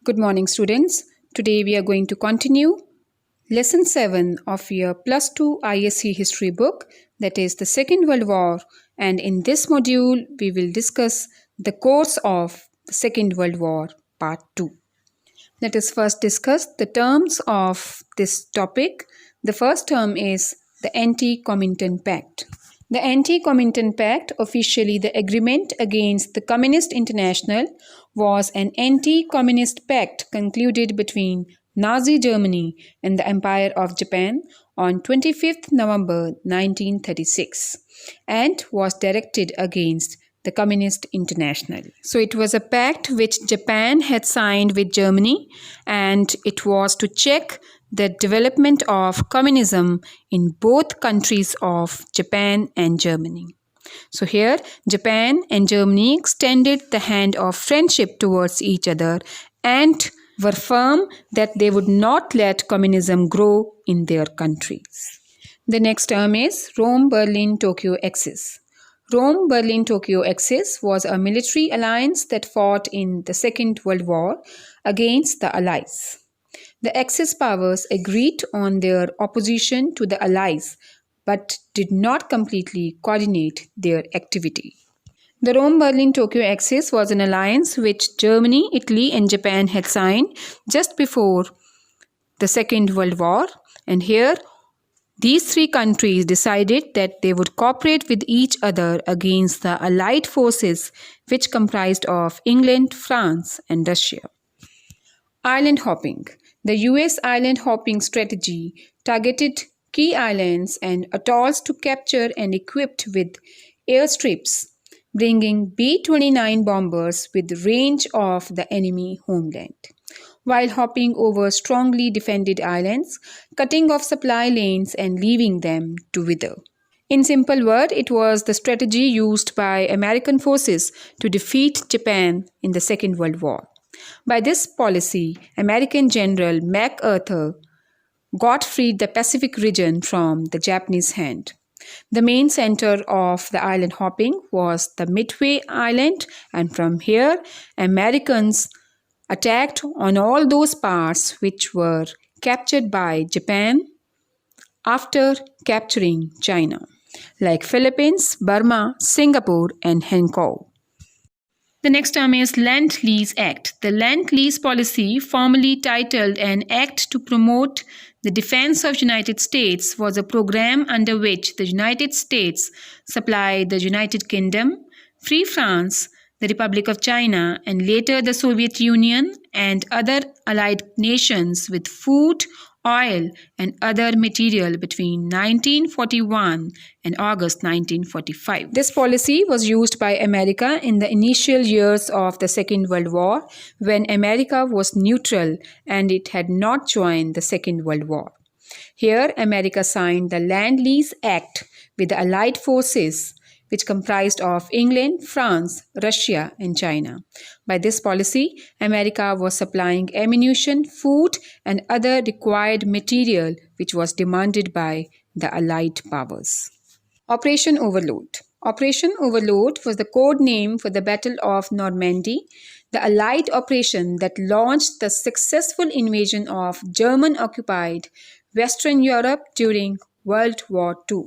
Good morning, students. Today we are going to continue Lesson 7 of your Plus 2 ICSE History book, that is the Second World War. And in this module, we will discuss the course of the Second World War, Part 2. Let us first discuss the terms of this topic. The first term is the Anti-Comintern Pact. The Anti-Comintern Pact, officially the Agreement Against the Communist International, was an anti-communist pact concluded between Nazi Germany and the Empire of Japan on 25th November 1936 and was directed against the Communist International. So it was a pact which Japan had signed with Germany, and it was to check the development of communism in both countries of Japan and Germany. So here, Japan and Germany extended the hand of friendship towards each other and were firm that they would not let communism grow in their countries. The next term is Rome-Berlin-Tokyo Axis. Rome-Berlin-Tokyo Axis was a military alliance that fought in the Second World War against the Allies. The Axis powers agreed on their opposition to the Allies but did not completely coordinate their activity. The Rome-Berlin-Tokyo Axis was an alliance which Germany, Italy and Japan had signed just before the Second World War, and here these three countries decided that they would cooperate with each other against the Allied forces which comprised of England, France and Russia. Island hopping. The US island hopping strategy targeted key islands and atolls to capture and equipped with airstrips, bringing B-29 bombers with range of the enemy homeland, while hopping over strongly defended islands, cutting off supply lanes and leaving them to wither. In simple words, it was the strategy used by American forces to defeat Japan in the Second World War. By this policy, American General MacArthur freed the Pacific region from the Japanese hand. The main center of the island hopping was the Midway Island, and from here, Americans attacked on all those parts which were captured by Japan after capturing China, like Philippines, Burma, Singapore, and Hong Kong. The next term is Lend-Lease Act. The Lend-Lease policy, formally titled an Act to Promote the Defense of United States, was a program under which the United States supplied the United Kingdom, Free France, the Republic of China, and later the Soviet Union and other allied nations with food, oil, and other material between 1941 and August 1945. This policy was used by America in the initial years of the Second World War, when America was neutral and it had not joined the Second World War. Here, America signed the Lend-Lease Act with the Allied forces, which comprised of England, France, Russia, and China. By this policy, America was supplying ammunition, food, and other required material which was demanded by the Allied powers. Operation Overlord. Operation Overlord was the code name for the Battle of Normandy, the Allied operation that launched the successful invasion of German-occupied Western Europe during World War II.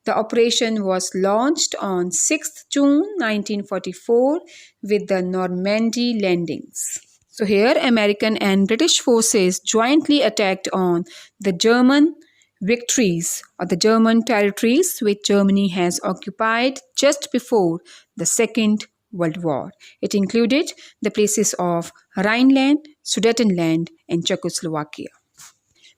The operation was launched on 6 June 1944 with the Normandy landings. So here, American and British forces jointly attacked on the German victories or the German territories which Germany has occupied just before the Second World War. It included the places of Rhineland, Sudetenland, and Czechoslovakia.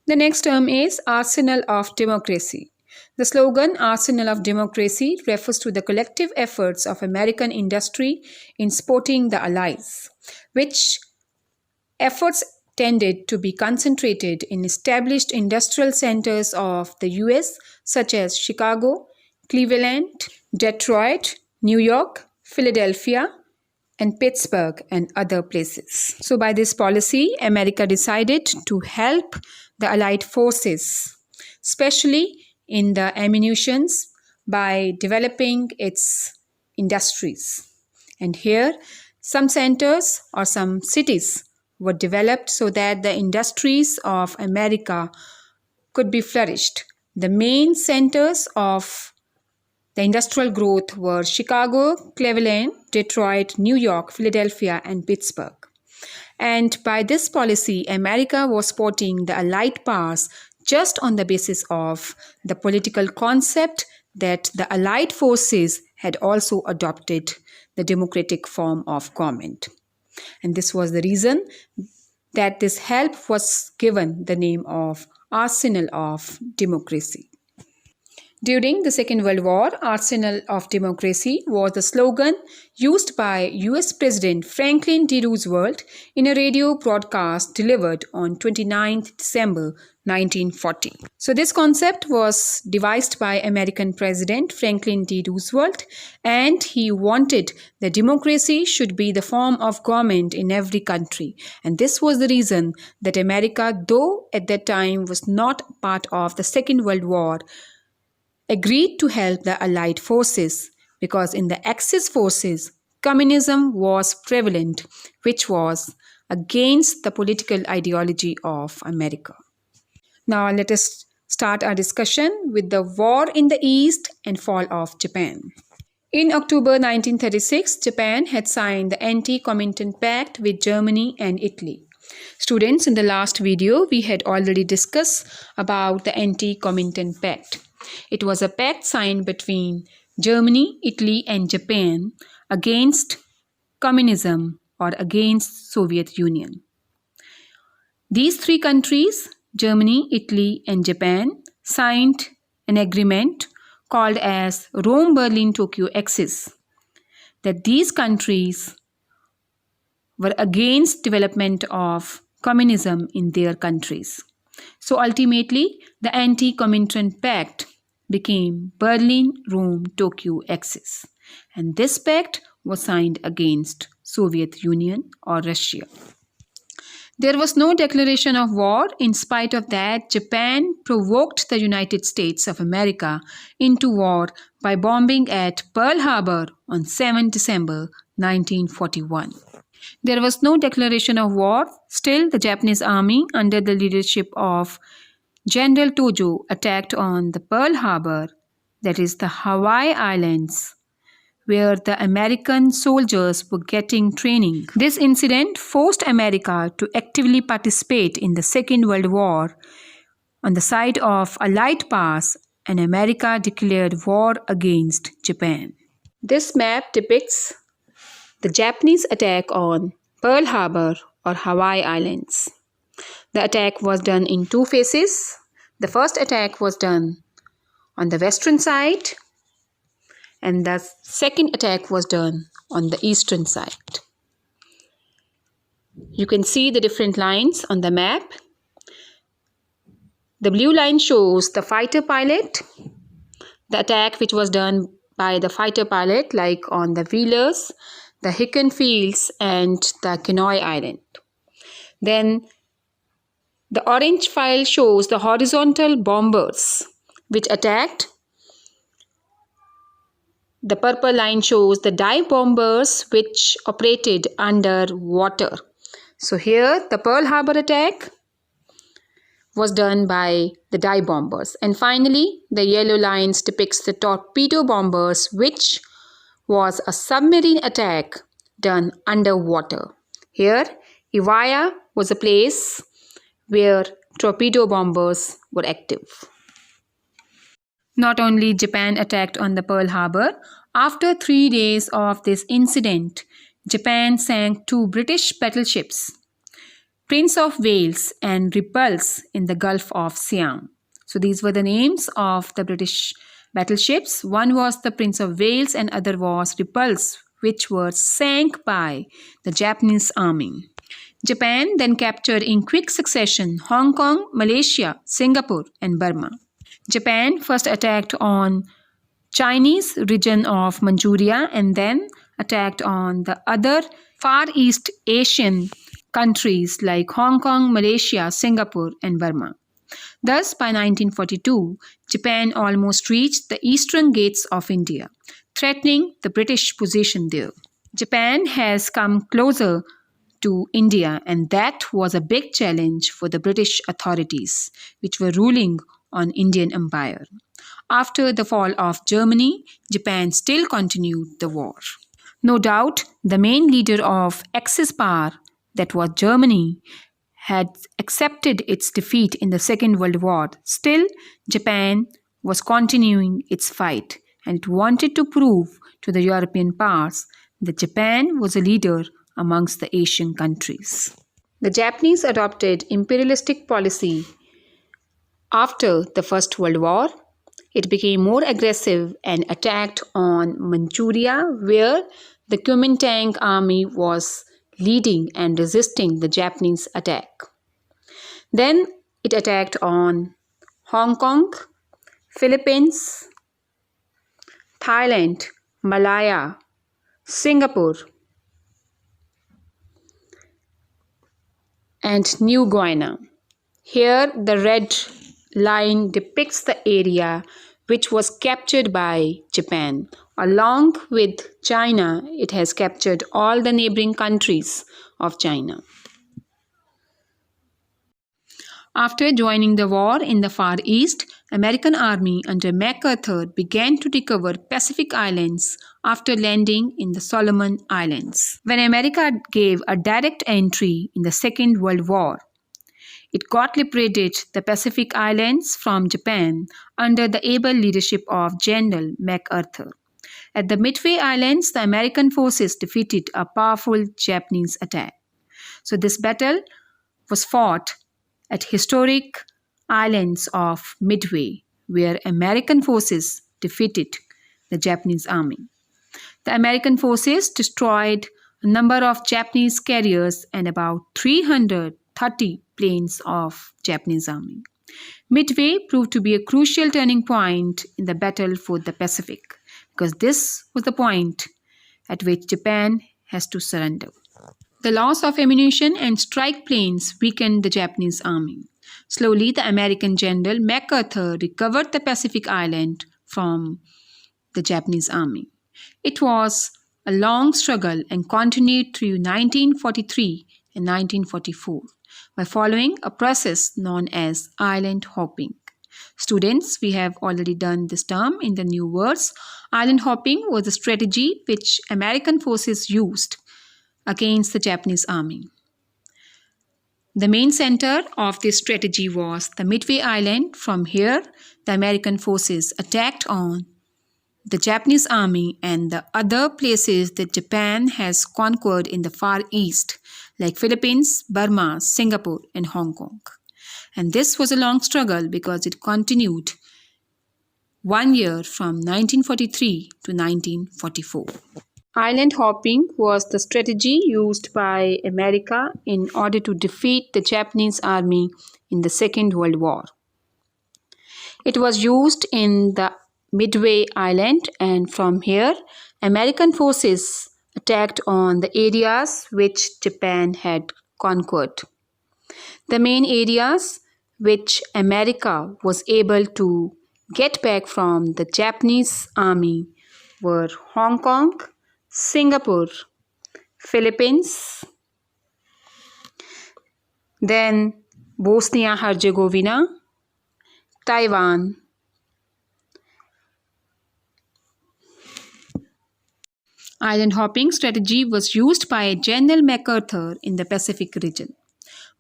The next term is Arsenal of Democracy. The slogan Arsenal of Democracy refers to the collective efforts of American industry in supporting the Allies, which efforts tended to be concentrated in established industrial centers of the US such as Chicago, Cleveland, Detroit, New York, Philadelphia, and Pittsburgh and other places. So by this policy, America decided to help the Allied forces, especially in the ammunitions, by developing its industries. And here, some centers or some cities were developed so that the industries of America could be flourished. The main centers of the industrial growth were Chicago, Cleveland, Detroit, New York, Philadelphia, and Pittsburgh. And by this policy, America was supporting the Allied powers just on the basis of the political concept that the Allied forces had also adopted the democratic form of government. And this was the reason that this help was given the name of Arsenal of Democracy. During the Second World War, Arsenal of Democracy was the slogan used by US President Franklin D. Roosevelt in a radio broadcast delivered on 29 December 1940. So this concept was devised by American President Franklin D. Roosevelt, and he wanted that democracy should be the form of government in every country. And this was the reason that America, though at that time was not part of the Second World War, agreed to help the Allied forces, because in the Axis forces, communism was prevalent, which was against the political ideology of America. Now let us start our discussion with the war in the East and fall of Japan. In October 1936, Japan had signed the Anti-Comintern Pact with Germany and Italy. Students, in the last video, we had already discussed about the Anti-Comintern Pact. It was a pact signed between Germany, Italy, and Japan against communism or against Soviet Union. These three countries, Germany, Italy, and Japan, signed an agreement called as Rome-Berlin-Tokyo Axis, that these countries were against development of communism in their countries. So ultimately, the Anti-Comintern Pact became Berlin-Rome-Tokyo Axis, and this pact was signed against Soviet Union or Russia. There was no declaration of war. In spite of that, Japan provoked the United States of America into war by bombing at Pearl Harbor on 7 December 1941. There was no declaration of war. Still, the Japanese army, under the leadership of General Tojo, attacked on the Pearl Harbor, that is the Hawaii Islands, where the American soldiers were getting training. This incident forced America to actively participate in the Second World War on the side of Allied powers, and America declared war against Japan. This map depicts the Japanese attack on Pearl Harbor or Hawaii Islands. The attack was done in two phases. The first attack was done on the western side, and the second attack was done on the eastern side. You can see the different lines on the map. The blue line shows the fighter pilot, the attack which was done by the fighter pilot, like on the Wheelers, the Hicken Fields, and the Kenai Island. Then the orange file shows the horizontal bombers which attacked. The purple line shows the dive bombers which operated underwater. So here the Pearl Harbor attack was done by the dive bombers. And finally, the yellow lines depicts the torpedo bombers, which was a submarine attack done underwater. Here, Iwaya was a place where torpedo bombers were active. Not only Japan attacked on the Pearl Harbor, after 3 days of this incident, Japan sank two British battleships, Prince of Wales and Repulse, in the Gulf of Siam. So these were the names of the British battleships. One was the Prince of Wales and other was Repulse, which were sank by the Japanese army. Japan then captured in quick succession Hong Kong, Malaysia, Singapore, and Burma. Japan first attacked on Chinese region of Manchuria and then attacked on the other Far East Asian countries like Hong Kong, Malaysia, Singapore, and Burma. Thus, by 1942, Japan almost reached the eastern gates of India, threatening the British position there. Japan has come closer to India, and that was a big challenge for the British authorities, which were ruling on Indian Empire. After the fall of Germany, Japan still continued the war. No doubt, the main leader of Axis power, that was Germany, had accepted its defeat in the Second World War. Still, Japan was continuing its fight, and it wanted to prove to the European powers that Japan was a leader amongst the Asian countries. The Japanese adopted imperialistic policy after the First World War. It became more aggressive and attacked on Manchuria, where the Kuomintang army was leading and resisting the Japanese attack. Then it attacked on Hong Kong, Philippines, Thailand, Malaya, Singapore, and New Guinea. Here the red line depicts the area which was captured by Japan. Along with China, it has captured all the neighboring countries of China. After joining the war in the Far East, American army under MacArthur began to recover Pacific Islands after landing in the Solomon Islands. When America gave a direct entry in the Second World War, it got liberated the Pacific Islands from Japan under the able leadership of General MacArthur. At the Midway Islands, the American forces defeated a powerful Japanese attack. So this battle was fought at historic islands of Midway, where American forces defeated the Japanese army. The American forces destroyed a number of Japanese carriers and about 330 planes of Japanese army. Midway proved to be a crucial turning point in the battle for the Pacific, because this was the point at which Japan has to surrender. The loss of ammunition and strike planes weakened the Japanese army. Slowly, the American General MacArthur recovered the Pacific Island from the Japanese army. It was a long struggle and continued through 1943 and 1944 by following a process known as island hopping. Students, we have already done this term in the new words. Island hopping was a strategy which American forces used against the Japanese army. The main center of this strategy was the Midway Island. From here, the American forces attacked on the Japanese army and the other places that Japan has conquered in the Far East, like Philippines, Burma, Singapore, and Hong Kong. And this was a long struggle because it continued 1 year from 1943 to 1944. Island hopping was the strategy used by America in order to defeat the Japanese army in the Second World War. It was used in the Midway Island, and from here, American forces attacked on the areas which Japan had conquered. The main areas which America was able to get back from the Japanese army were Hong Kong, Singapore, Philippines, then Bosnia-Herzegovina, Taiwan, Island hopping strategy was used by General MacArthur in the Pacific region.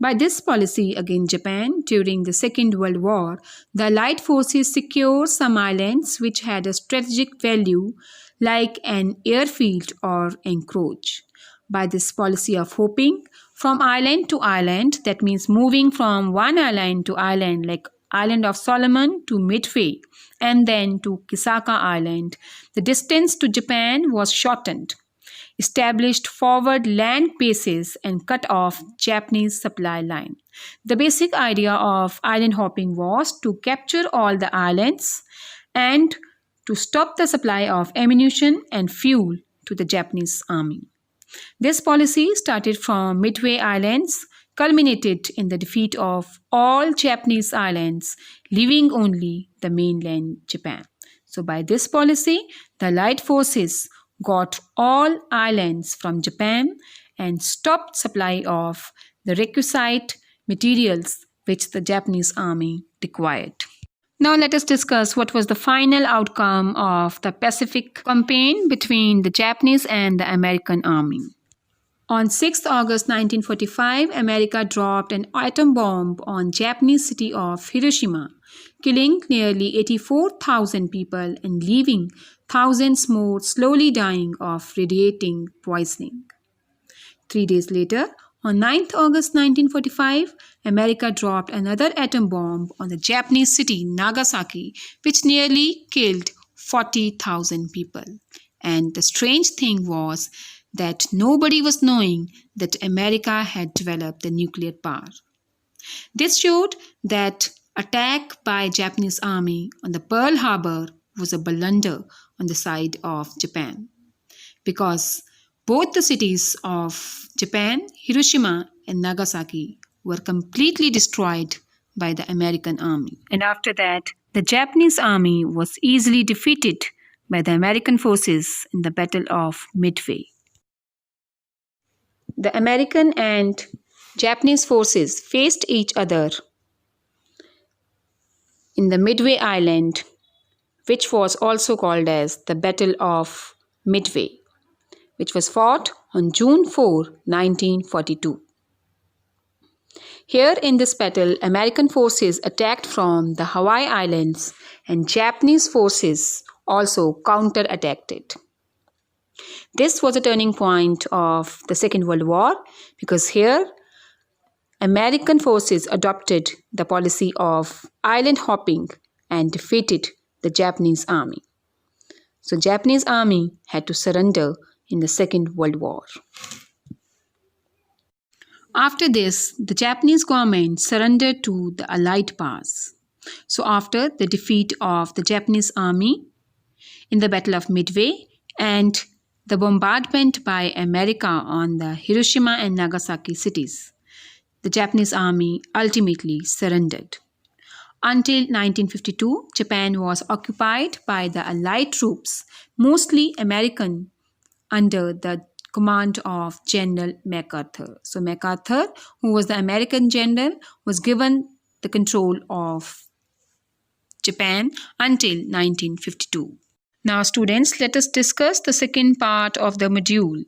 By this policy against Japan during the Second World War, the Allied forces secured some islands which had a strategic value like an airfield or anchorage. By this policy of hopping from island to island, that means moving from one island to island like Island of Solomon to Midway and then to Kisaka Island, the distance to Japan was shortened, established forward land bases and cut off Japanese supply line. The basic idea of island hopping was to capture all the islands and to stop the supply of ammunition and fuel to the Japanese army. This policy started from Midway Islands, culminated in the defeat of all Japanese islands, leaving only the mainland Japan. So by this policy, the Allied forces got all islands from Japan and stopped supply of the requisite materials which the Japanese army required. Now let us discuss what was the final outcome of the Pacific campaign between the Japanese and the American army. On 6 August 1945, America dropped an atom bomb on Japanese city of Hiroshima, killing nearly 84,000 people and leaving thousands more slowly dying of radiating poisoning. 3 days later, on 9th August 1945, America dropped another atom bomb on the Japanese city Nagasaki, which nearly killed 40,000 people. And the strange thing was that nobody was knowing that America had developed the nuclear power. This showed that attack by Japanese army on the Pearl Harbor was a blunder on the side of Japan, because both the cities of Japan, Hiroshima and Nagasaki, were completely destroyed by the American army. And after that, the Japanese army was easily defeated by the American forces in the Battle of Midway. The American and Japanese forces faced each other in the Midway Island, which was also called as the Battle of Midway, which was fought on June 4, 1942. Here in this battle, American forces attacked from the Hawaii Islands and Japanese forces also counter-attacked it. This was a turning point of the Second World War, because here American forces adopted the policy of island hopping and defeated the Japanese army. So Japanese army had to surrender in the Second World War. After this, the Japanese government surrendered to the Allied powers. So after the defeat of the Japanese army in the Battle of Midway and the bombardment by America on the Hiroshima and Nagasaki cities, the Japanese army ultimately surrendered. Until 1952, Japan was occupied by the Allied troops, mostly American, under the command of General MacArthur. So MacArthur, who was the American general, was given the control of Japan until 1952. Now students, let us discuss the second part of the module.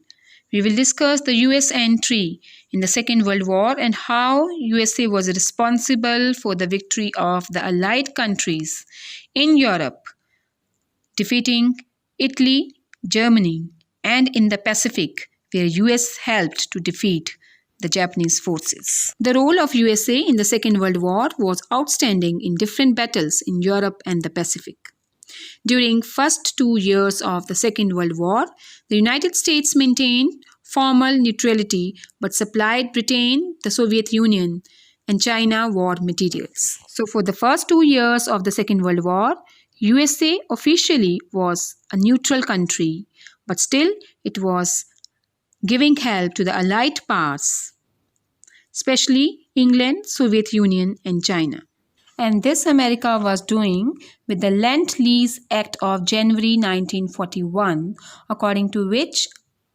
We will discuss the US entry in the Second World War and how USA was responsible for the victory of the Allied countries in Europe, defeating Italy, Germany, and in the Pacific, where US helped to defeat the Japanese forces. The role of USA in the Second World War was outstanding in different battles in Europe and the Pacific. During first 2 years of the Second World War, the United States maintained formal neutrality but supplied Britain, the Soviet Union, and China war materials. So for the first 2 years of the Second World War, USA officially was a neutral country, but still it was giving help to the Allied powers, especially England, Soviet Union, and China. And this America was doing with the Lend-Lease Act of January 1941, according to which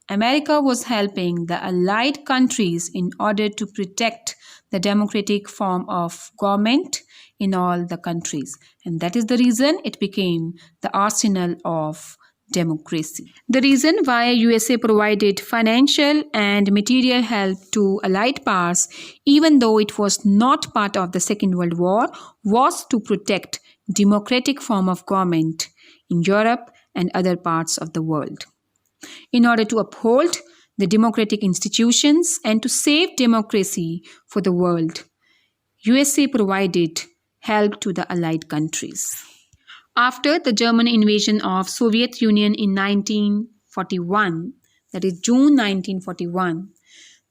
America was helping the Allied countries in order to protect the democratic form of government in all the countries. And that is the reason it became the arsenal of democracy. The reason why USA provided financial and material help to Allied powers, even though it was not part of the Second World War, was to protect democratic form of government in Europe and other parts of the world. In order to uphold the democratic institutions and to save democracy for the world, USA provided help to the Allied countries. After the German invasion of Soviet Union in 1941, that is June 1941,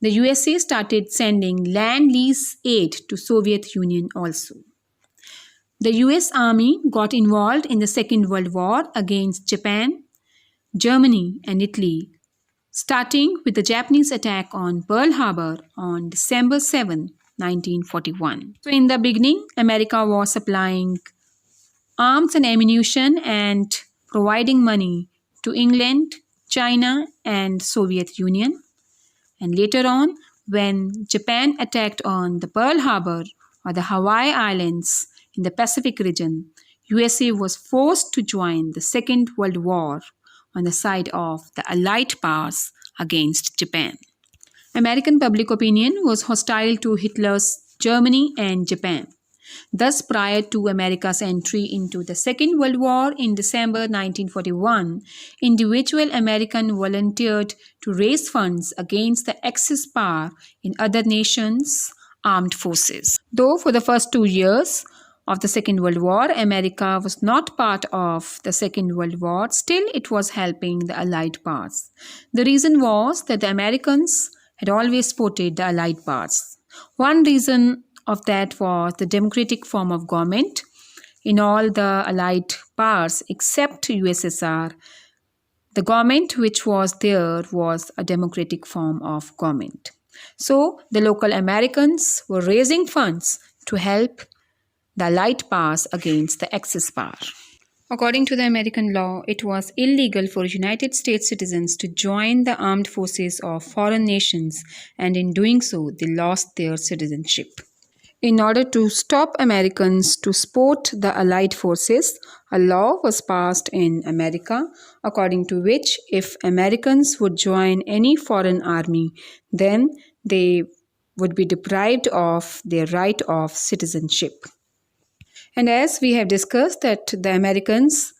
the USA started sending land-lease aid to Soviet Union also. The US Army got involved in the Second World War against Japan, Germany and Italy, starting with the Japanese attack on Pearl Harbor on December 7, 1941. So in the beginning, America was supplying arms and ammunition and providing money to England, China and Soviet Union. And later on, when Japan attacked on the Pearl Harbor or the Hawaii Islands in the Pacific region, USA was forced to join the Second World War on the side of the Allied powers against Japan. American public opinion was hostile to Hitler's Germany and Japan. Thus, prior to America's entry into the Second World War in December 1941, individual Americans volunteered to raise funds against the Axis power in other nations' armed forces. Though for the first 2 years of the Second World War, America was not part of the Second World War, still it was helping the Allied powers. The reason was that the Americans had always supported the Allied powers. One reason of that was the democratic form of government in all the Allied powers except USSR. The government which was there was a democratic form of government. So the local Americans were raising funds to help the Allied powers against the Axis power. According to the American law, it was illegal for United States citizens to join the armed forces of foreign nations, and in doing so, they lost their citizenship. In order to stop Americans to support the Allied forces, a law was passed in America according to which if Americans would join any foreign army, then they would be deprived of their right of citizenship. And as we have discussed that the Americans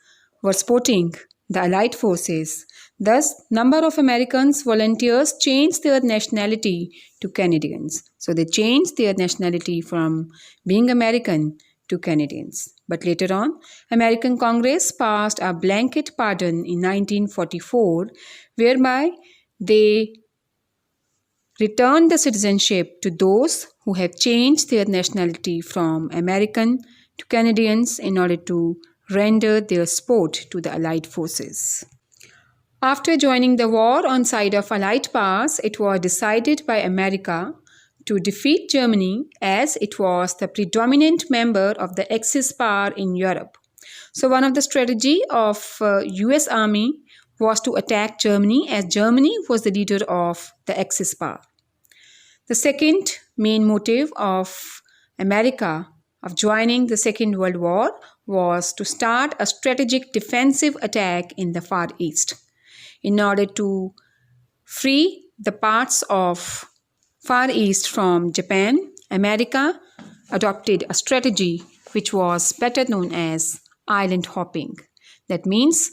were supporting the Allied forces, thus number of Americans volunteers changed their nationality to Canadians. So they changed their nationality from being American to Canadians. But later on, American Congress passed a blanket pardon in 1944, whereby they returned the citizenship to those who have changed their nationality from American to Canadians in order to render their support to the Allied forces. After joining the war on side of Allied powers, it was decided by America to defeat Germany as it was the predominant member of the Axis power in Europe. So one of the strategy of US Army was to attack Germany as Germany was the leader of the Axis power. The second main motive of America of joining the Second World War was to start a strategic defensive attack in the Far East. In order to free the parts of Far East from Japan, America adopted a strategy which was better known as island hopping. That means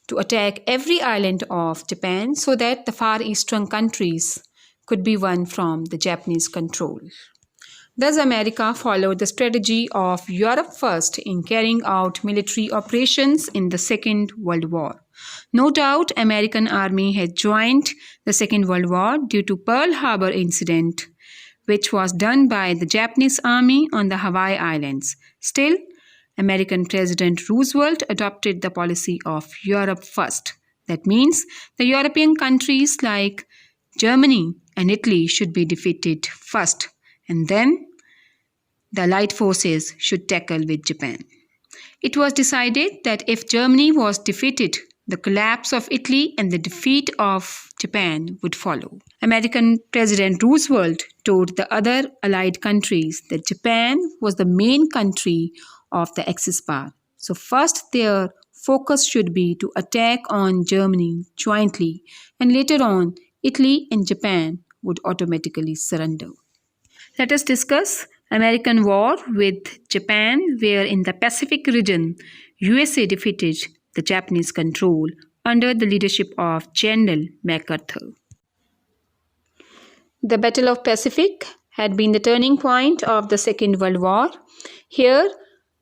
to attack every island of Japan so that the Far Eastern countries could be won from the Japanese control. Thus, America followed the strategy of Europe first in carrying out military operations in the Second World War. No doubt, American Army had joined the Second World War due to Pearl Harbor incident, which was done by the Japanese Army on the Hawaii Islands. Still, American President Roosevelt adopted the policy of Europe first. That means the European countries like Germany and Italy should be defeated first, and then the Allied forces should tackle with Japan. It was decided that if Germany was defeated, the collapse of Italy and the defeat of Japan would follow. American President Roosevelt told the other Allied countries that Japan was the main country of the Axis power. So first their focus should be to attack on Germany jointly, and later on Italy and Japan would automatically surrender. Let us discuss American war with Japan, where in the Pacific region, USA defeated the Japanese control under the leadership of General MacArthur. The Battle of Pacific had been the turning point of the Second World War. Here,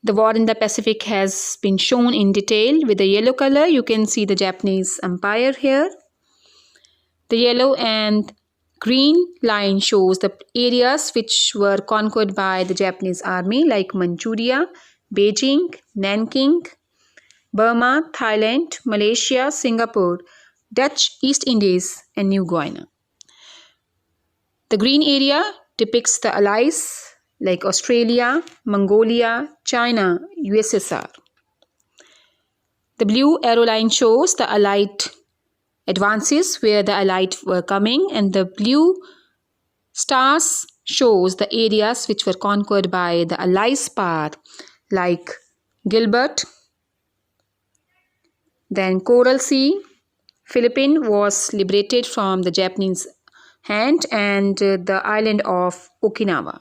the war in the Pacific has been shown in detail with the yellow color. You can see the Japanese Empire here. The yellow and green line shows the areas which were conquered by the Japanese army like Manchuria, Beijing, Nanking, Burma, Thailand, Malaysia, Singapore, Dutch East Indies and New Guinea. The green area depicts the allies like Australia, Mongolia, China, USSR. The blue arrow line shows the allied advances where the Allied were coming, and the blue stars shows the areas which were conquered by the Allies' power, like Gilbert, then Coral Sea. Philippines was liberated from the Japanese hand, and the island of Okinawa.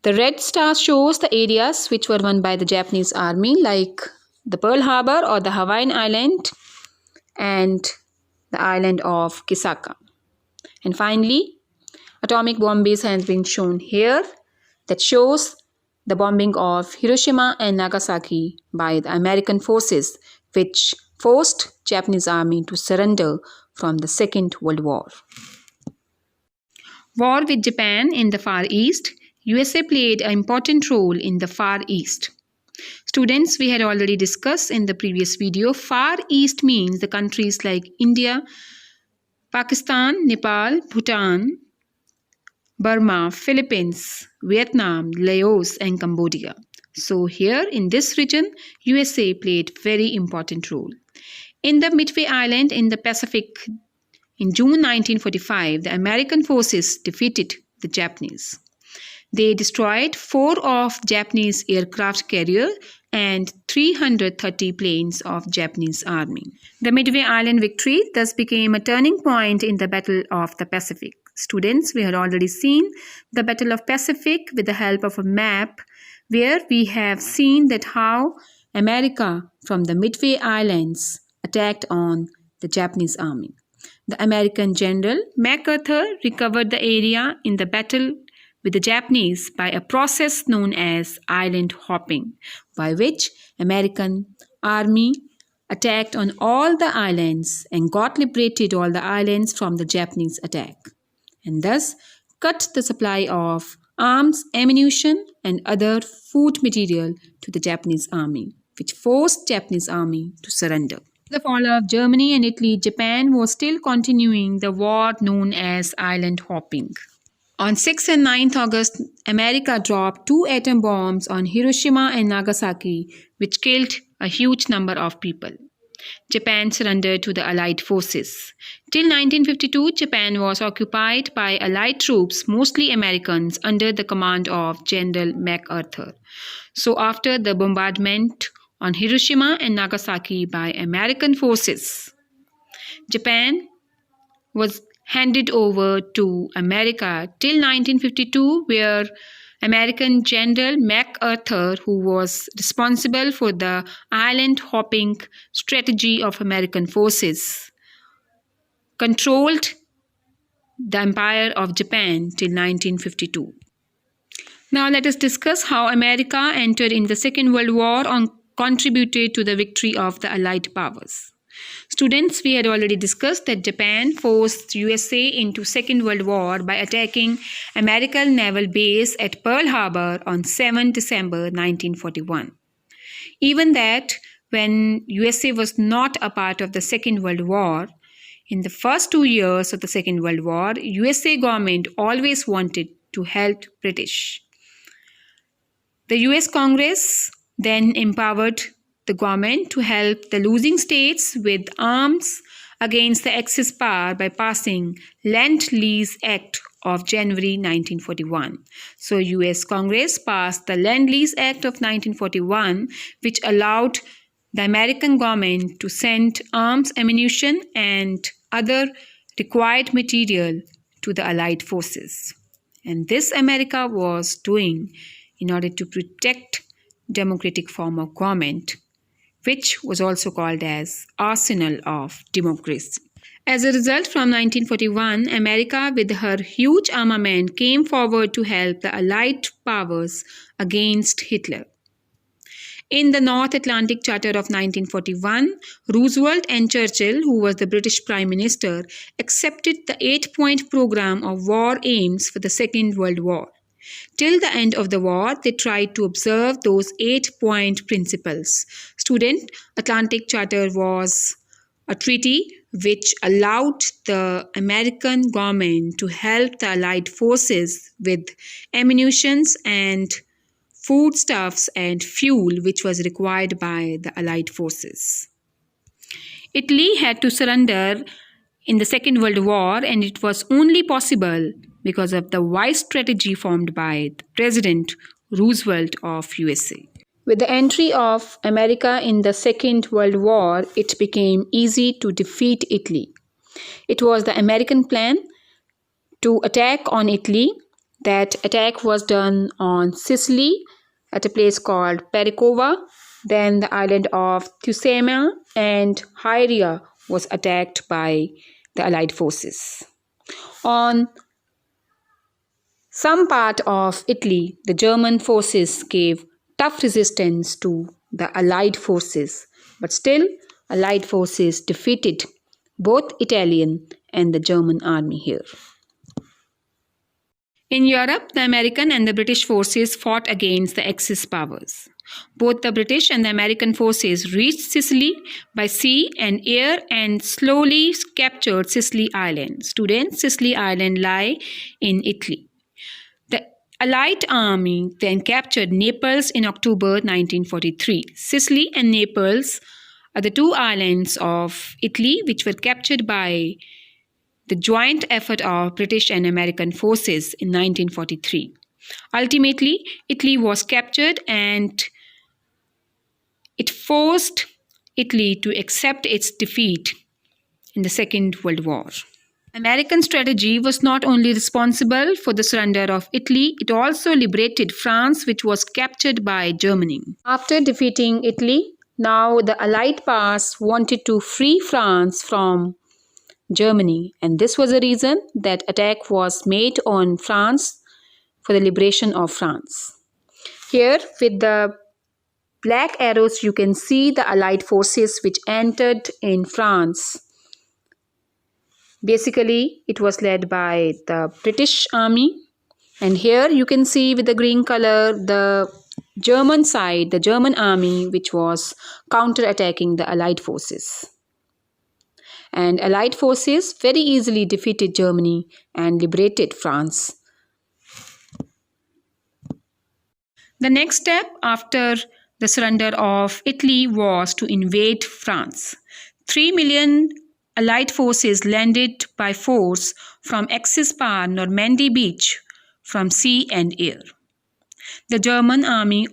The red star shows the areas which were won by the Japanese army, like the Pearl Harbor or the Hawaiian Island and the island of Kisaka. And finally, atomic bombs has been shown here, that shows the bombing of Hiroshima and Nagasaki by the American forces, which forced Japanese army to surrender from the Second World War. War with Japan in the Far East. USA played an important role in the Far East. Students, we had already discussed in the previous video, Far East means the countries like India, Pakistan, Nepal, Bhutan, Burma, Philippines, Vietnam, Laos and Cambodia. So here in this region, USA played very important role. In the Midway Island in the Pacific, in June 1945, the American forces defeated the Japanese. They destroyed 4 of Japanese aircraft carrier and 330 planes of Japanese army. The Midway Island victory thus became a turning point in the Battle of the Pacific. Students, we had already seen the Battle of Pacific with the help of a map, where we have seen that how America from the Midway Islands attacked on the Japanese army. The American General MacArthur recovered the area in the battle with the Japanese by a process known as island hopping, by which American army attacked on all the islands and got liberated all the islands from the Japanese attack, and thus cut the supply of arms, ammunition and other food material to the Japanese army, which forced Japanese army to surrender. The fall of Germany and Italy, Japan was still continuing the war known as island hopping. On 6 and 9 August, America dropped 2 atom bombs on Hiroshima and Nagasaki, which killed a huge number of people. Japan surrendered to the Allied forces. Till 1952, Japan was occupied by Allied troops, mostly Americans, under the command of General MacArthur. So after the bombardment on Hiroshima and Nagasaki by American forces, Japan was handed over to America till 1952, where American General MacArthur, who was responsible for the island hopping strategy of American forces, controlled the Empire of Japan till 1952. Now let us discuss how America entered in the Second World War and contributed to the victory of the Allied powers. Students, we had already discussed that Japan forced USA into Second World War by attacking American naval base at Pearl Harbor on 7 December 1941. Even that, when USA was not a part of the Second World War, in the first 2 years of the Second World War, USA government always wanted to help British. The US Congress then empowered the government to help the losing states with arms against the Axis power by passing Lend-Lease Act of January 1941. So US Congress passed the Lend-Lease Act of 1941, which allowed the American government to send arms, ammunition and other required material to the Allied forces. And this America was doing in order to protect democratic form of government, which was also called as Arsenal of Democracy. As a result, from 1941, America with her huge armament came forward to help the Allied powers against Hitler. In the North Atlantic Charter of 1941, Roosevelt and Churchill, who was the British Prime Minister, accepted the 8-point program of war aims for the Second World War. Till the end of the war, they tried to observe those 8-point principles. Student, Atlantic Charter was a treaty which allowed the American government to help the Allied forces with ammunitions and foodstuffs and fuel which was required by the Allied forces. Italy had to surrender in the Second World War, and it was only possible because of the wise strategy formed by President Roosevelt of USA. With the entry of America in the Second World War, it became easy to defeat Italy. It was the American plan to attack on Italy. That attack was done on Sicily at a place called Pericova. Then the island of Tsushima and Hyria was attacked by the Allied forces. On some part of Italy, the German forces gave tough resistance to the Allied forces, but still, Allied forces defeated both Italian and the German army here. In Europe, the American and the British forces fought against the Axis powers. Both the British and the American forces reached Sicily by sea and air and slowly captured Sicily Island. Students, Sicily Island lie in Italy. The Allied army then captured Naples in October 1943. Sicily and Naples are the two islands of Italy which were captured by the joint effort of British and American forces in 1943. Ultimately, Italy was captured and it forced Italy to accept its defeat in the Second World War. American strategy was not only responsible for the surrender of Italy, it also liberated France, which was captured by Germany. After defeating Italy, now the Allied powers wanted to free France from Germany, and this was the reason that attack was made on France for the liberation of France. Here with the black arrows you can see the Allied forces which entered in France. Basically it was led by the British army, and here you can see with the green color the German side, the German army which was counter-attacking the Allied forces. And Allied forces very easily defeated Germany and liberated France. The next step after the surrender of Italy was to invade France. 3 million Allied forces landed by force from Axis power Normandy beach from sea and air. The German army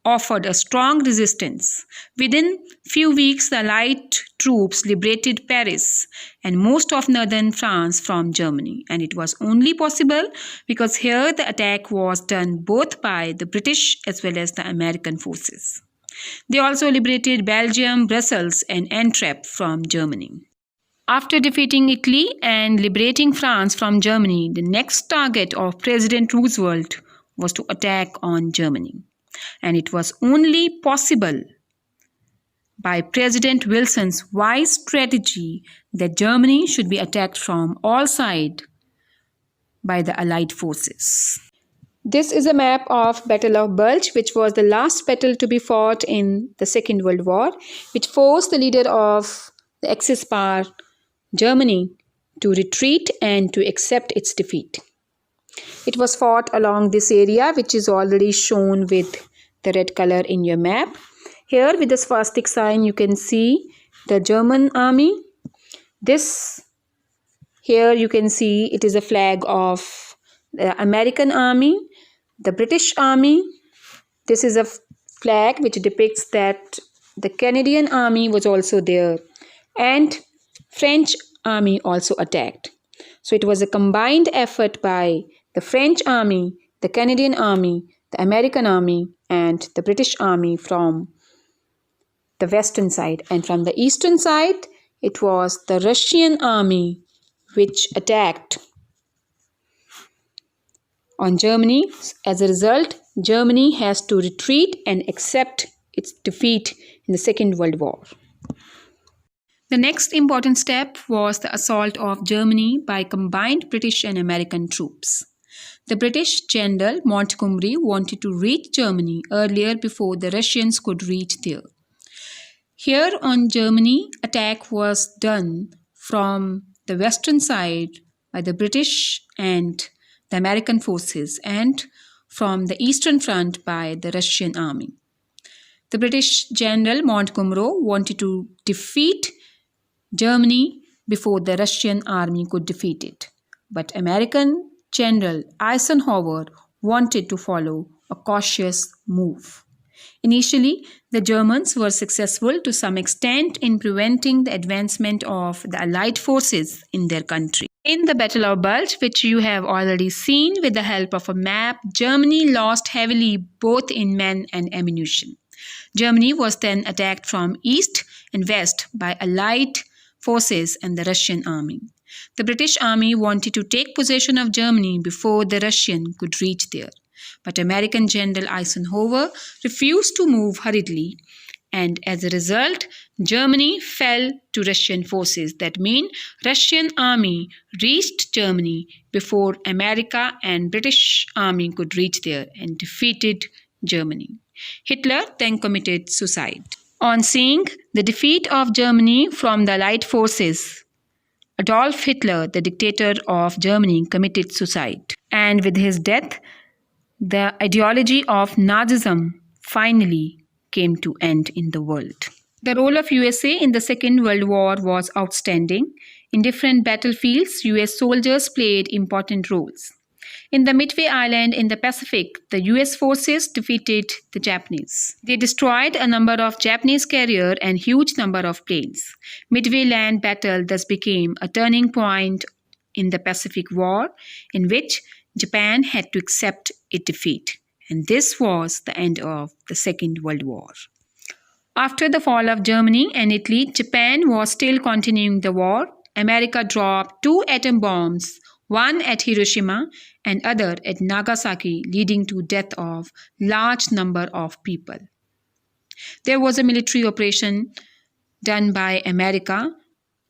offered a strong resistance. Within few weeks, the Allied troops liberated Paris and most of northern France from Germany. And it was only possible because here the attack was done both by the British as well as the American forces. They also liberated Belgium, Brussels and Antwerp from Germany. After defeating Italy and liberating France from Germany, the next target of President Roosevelt was to attack on Germany. And it was only possible by President Wilson's wise strategy that Germany should be attacked from all sides by the Allied forces. This is a map of Battle of Bulge, which was the last battle to be fought in the Second World War, which forced the leader of the Axis power, Germany, to retreat and to accept its defeat. It was fought along this area, which is already shown with the red color in your map. Here with the swastika sign you can see the German army. This here you can see it is a flag of the American army, the British army. This is a flag which depicts that the Canadian army was also there and French army also attacked. So it was a combined effort by the French army, the Canadian army, the American army and the British army from the western side. And from the eastern side, it was the Russian army which attacked on Germany. As a result, Germany has to retreat and accept its defeat in the Second World War. The next important step was the assault of Germany by combined British and American troops. The British General Montgomery wanted to reach Germany earlier before the Russians could reach there. Here on Germany, attack was done from the western side by the British and the American forces and from the eastern front by the Russian army. The British General Montgomery wanted to defeat Germany before the Russian army could defeat it. But American General Eisenhower wanted to follow a cautious move. Initially, the Germans were successful to some extent in preventing the advancement of the Allied forces in their country. In the Battle of Bulge, which you have already seen with the help of a map, Germany lost heavily both in men and ammunition. Germany was then attacked from east and west by Allied forces and the Russian army. The British army wanted to take possession of Germany before the Russian could reach there. But American General Eisenhower refused to move hurriedly, and as a result, Germany fell to Russian forces. That means Russian army reached Germany before America and British army could reach there and defeated Germany. Hitler then committed suicide. On seeing the defeat of Germany from the Allied forces, Adolf Hitler, the dictator of Germany, committed suicide. And with his death, the ideology of Nazism finally came to end in the world. The role of USA in the Second World War was outstanding. In different battlefields, US soldiers played important roles. In the Midway Island in the Pacific, the US forces defeated the Japanese. They destroyed a number of Japanese carriers and huge number of planes. Midway Land battle thus became a turning point in the Pacific War, in which Japan had to accept its defeat. And this was the end of the Second World War. After the fall of Germany and Italy, Japan was still continuing the war. America dropped 2 atom bombs, one at Hiroshima and other at Nagasaki, leading to death of large number of people. There was a military operation done by America.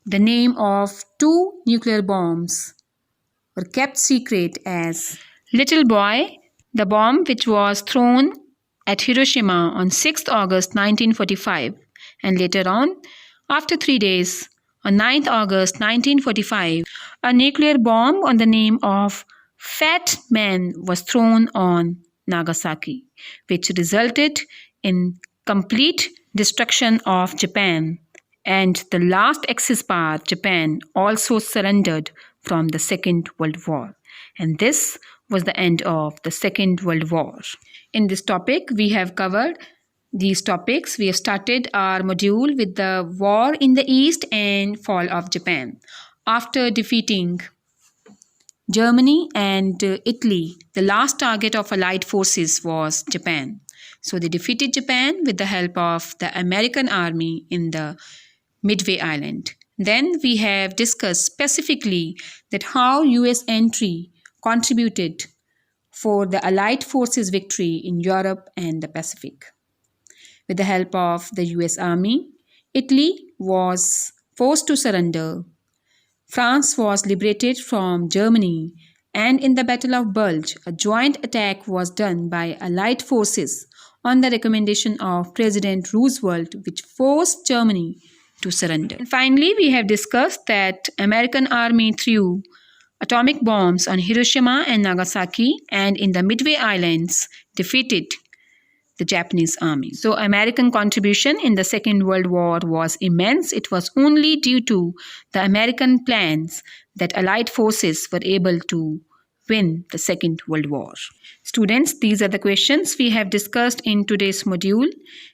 The name of 2 nuclear bombs were kept secret as Little Boy, the bomb which was thrown at Hiroshima on 6th August 1945, and later on, after 3 days, on 9th August 1945, a nuclear bomb on the name of Fat Man was thrown on Nagasaki, which resulted in complete destruction of Japan, and the last Axis power, Japan, also surrendered from the Second World War. And this was the end of the Second World War. In this topic, we have covered these topics. We have started our module with the war in the East and fall of Japan. After defeating Germany and Italy, the last target of Allied forces was Japan. So they defeated Japan with the help of the American army in the Midway Island. Then we have discussed specifically that how US entry contributed for the Allied forces victory in Europe and the Pacific. With the help of the US Army, Italy was forced to surrender. France was liberated from Germany, and in the Battle of Bulge, a joint attack was done by Allied forces on the recommendation of President Roosevelt, which forced Germany to surrender. And finally, we have discussed that American army threw atomic bombs on Hiroshima and Nagasaki, and in the Midway Islands defeated the Japanese army. So American contribution in the Second World War was immense. It was only due to the American plans that Allied forces were able to win the Second World War. Students, these are the questions we have discussed in today's module.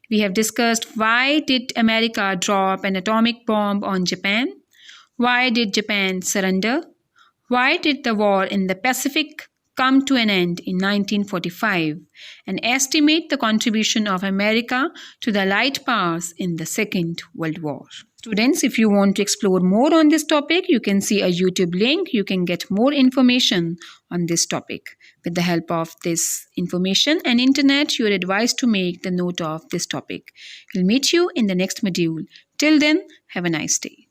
We have discussed why did America drop an atomic bomb on Japan? Why did Japan surrender? Why did the war in the Pacific come to an end in 1945? And estimate the contribution of America to the Allied powers in the Second World War. Students, if you want to explore more on this topic, you can see a YouTube link. You can get more information on this topic. With the help of this information and internet, you are advised to make the note of this topic. We'll meet you in the next module. Till then, have a nice day.